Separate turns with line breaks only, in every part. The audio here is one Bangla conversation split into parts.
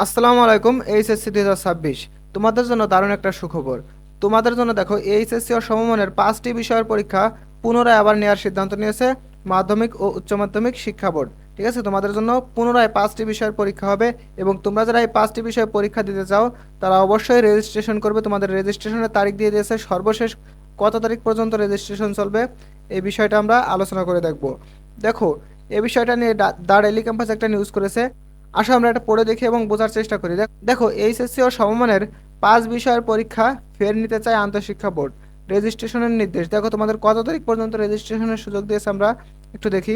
আসসালামু আলাইকুম। এইচএসসি 2026 তোমাদের জন্য দারুণ একটা সুখবর। তোমাদের জন্য দেখো, এইচএসসি ও সমমানের 5টি বিষয়ের পরীক্ষা পুনরায় আবার নেওয়ার সিদ্ধান্ত নিয়েছে মাধ্যমিক ও উচ্চ মাধ্যমিক শিক্ষা বোর্ড। ঠিক আছে, তোমাদের জন্য পুনরায় 5টি বিষয়ের পরীক্ষা হবে এবং তোমরা যারা এই 5টি বিষয়ে পরীক্ষা দিতে চাও তারা অবশ্যই রেজিস্ট্রেশন করবে। তোমাদের রেজিস্ট্রেশনের তারিখ দিয়ে দিয়েছে, সর্বশেষ কত তারিখ পর্যন্ত রেজিস্ট্রেশন চলবে এই বিষয়টা আমরা আলোচনা করে দেখব। দেখো, এই বিষয়টা নিয়ে দ্য ডেইলি ক্যাম্পাস একটা নিউজ করেছে। আসো আমরা এটা পড়ে দেখি এবং বোঝার চেষ্টা করি। দেখো, এইচএসসি ও সমমানের 5 বিষয়ের পরীক্ষা ফের নিতে চায় আন্তঃশিক্ষা বোর্ড। রেজিস্ট্রেশনের নির্দেশ। দেখো, তোমাদের কত তারিখ পর্যন্ত রেজিস্ট্রেশনের সুযোগ দিয়েছে আমরা একটু দেখি।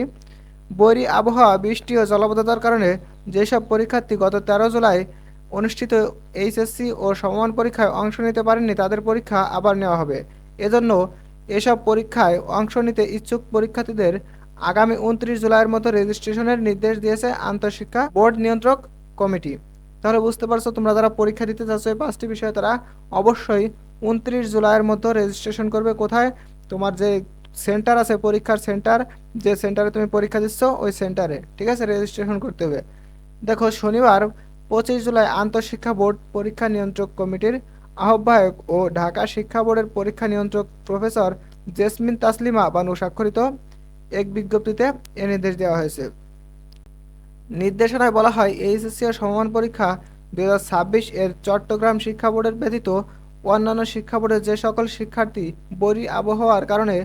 বৈরী আবহাওয়া, বৃষ্টি ও জলাবদ্ধতার কারণে যেসব পরীক্ষার্থী গত 13 জুলাই অনুষ্ঠিত এইচএসসি ও সমমান পরীক্ষায় অংশ নিতে পারেননি তাদের পরীক্ষা আবার নেওয়া হবে। এজন্য এসব পরীক্ষায় অংশ নিতে ইচ্ছুক পরীক্ষার্থীদের আগামী 29 জুলাইয়ের মতো রেজিস্ট্রেশনের নির্দেশ দিয়েছে আন্তঃশিক্ষা বোর্ড নিয়ন্ত্রক কমিটি। তাহলে বুঝতে পারছো, তোমরা যারা পরীক্ষা দিতে চাচ্ছ এই 5টি বিষয়ে তারা অবশ্যই 29 জুলাইয়ের মতো রেজিস্ট্রেশন করবে। কোথায়? তোমার যে সেন্টার আছে, পরীক্ষার সেন্টার, যে সেন্টারে তুমি পরীক্ষা দিচ্ছ ওই সেন্টারে, ঠিক আছে, রেজিস্ট্রেশন করতে হবে। দেখো, শনিবার 25 জুলাই আন্তঃশিক্ষা বোর্ড পরীক্ষা নিয়ন্ত্রক কমিটির আহ্বায়ক ও ঢাকা শিক্ষা বোর্ডের পরীক্ষা নিয়ন্ত্রক প্রফেসর জেসমিন তাসলিমা বানু স্বাক্ষরিত এক বিজ্ঞপ্তিতে এ নির্দেশ দেওয়া হয়েছে। নির্দেশনায় বলা হয়, এইচএসসি ও সমমান পরীক্ষা 2026 এর চট্টগ্রাম শিক্ষা বোর্ডের ব্যতীত অন্যান্য শিক্ষা বোর্ডের যে সকল শিক্ষার্থী বৈরী আবহাওয়ার কারণে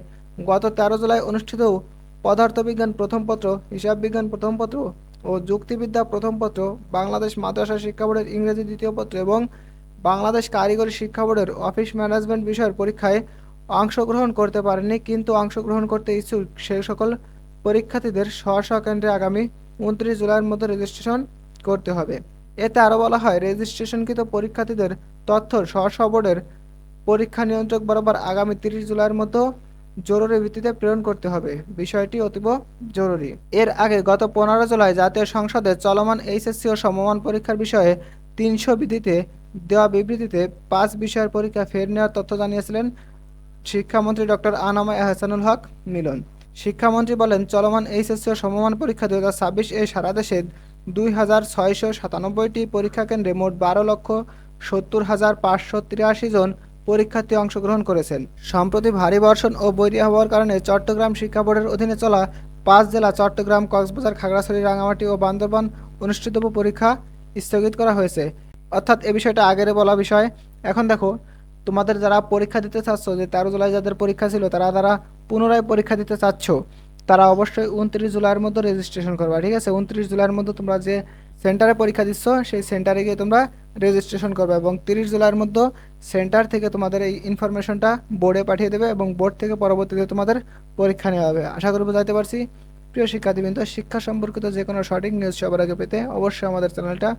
গত 13 জুলাই অনুষ্ঠিত পদার্থবিজ্ঞান প্রথম পত্র, হিসাব বিজ্ঞান প্রথম পত্র ও যুক্তিবিদ্যা প্রথম পত্র, বাংলাদেশ মাদ্রাসা শিক্ষা বোর্ডের ইংরেজি দ্বিতীয় পত্র এবং বাংলাদেশ কারিগরি শিক্ষা বোর্ডের অফিস ম্যানেজমেন্ট বিষয়ের পরীক্ষায় অংশগ্রহণ করতে পারেনি কিন্তু অংশগ্রহণ করতে ইচ্ছুক সেই সকল পরীক্ষার্থীদের স্ব স্ব কেন্দ্রে আগামী 29 জুলাইয়ের মধ্যে রেজিস্ট্রেশন করতে হবে। এতে আরও বলা হয়, রেজিস্ট্রেশনকৃত পরীক্ষার্থীদের তথ্য স্ব স্ব বোর্ডের পরীক্ষা নিয়ন্ত্রক বরাবর আগামী 30 জুলাইয়ের মধ্যে জরুরি ভিত্তিতে প্রেরণ করতে হবে। বিষয়টি অতীব জরুরি। এর আগে গত 15 জুলাই জাতীয় সংসদে চলমান এইচএসসি ও সমমান পরীক্ষার বিষয়ে 300 বিধিতে দেওয়া বিবৃতিতে 5 বিষয়ের পরীক্ষা ফের নেওয়ার তথ্য জানিয়েছিলেন শিক্ষামন্ত্রী ডক্টর আনামা এহসানুল হক মিলন। শিক্ষামন্ত্রী বলেন, চলমান এইচএসসি ও সমমান পরীক্ষা 2026 এ সারা দেশে 2697টি পরীক্ষা কেন্দ্রে মোট 12,70,583 জন পরীক্ষার্থী অংশগ্রহণ করেছেন। সম্প্রতি ভারী বর্ষণ ও বৈরী আবহাওয়ার কারণে চট্টগ্রাম শিক্ষা বোর্ডের অধীনে চলা 5 জেলা চট্টগ্রাম, কক্সবাজার, খাগড়াছড়ি, রাঙামাটি ও বান্দরবান অনুষ্ঠিতব্য পরীক্ষা স্থগিত করা হয়েছে। অর্থাৎ এ বিষয়টা আগের বলা বিষয়। এখন দেখো, তোমাদের যারা পরীক্ষা দিতে চাচ্ছ, যে 13 জুলাই যাদের পরীক্ষা ছিল তারা যারা পুনরায় পরীক্ষা দিতে চাচ্ছ তারা অবশ্যই 29 জুলাইয়ের মধ্যে রেজিস্ট্রেশন করবা। ঠিক আছে, 29 জুলাইয়ের মধ্যে তোমরা যে সেন্টারে পরীক্ষা দিচ্ছ সেই সেন্টারে গিয়ে তোমরা রেজিস্ট্রেশন করবে এবং 30 জুলাইয়ের মধ্যে সেন্টার থেকে তোমাদের এই ইনফরমেশনটা বোর্ডে পাঠিয়ে দেবে এবং বোর্ড থেকে পরবর্তীতে তোমাদের পরীক্ষা নেওয়া হবে। আশা করি বুঝাইতে পারছি। প্রিয় শিক্ষার্থীবৃন্দ, শিক্ষা সম্পর্কিত যে কোনো সঠিক নিউজ সবার আগে পেতে অবশ্যই আমাদের চ্যানেলটা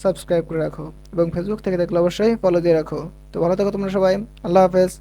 সাবস্ক্রাইব করে রাখো এবং ফেসবুক থেকে দেখলে অবশ্যই ফলো দিয়ে রাখো। তো ভালো থাকো তোমরা সবাই। আল্লাহ হাফেজ।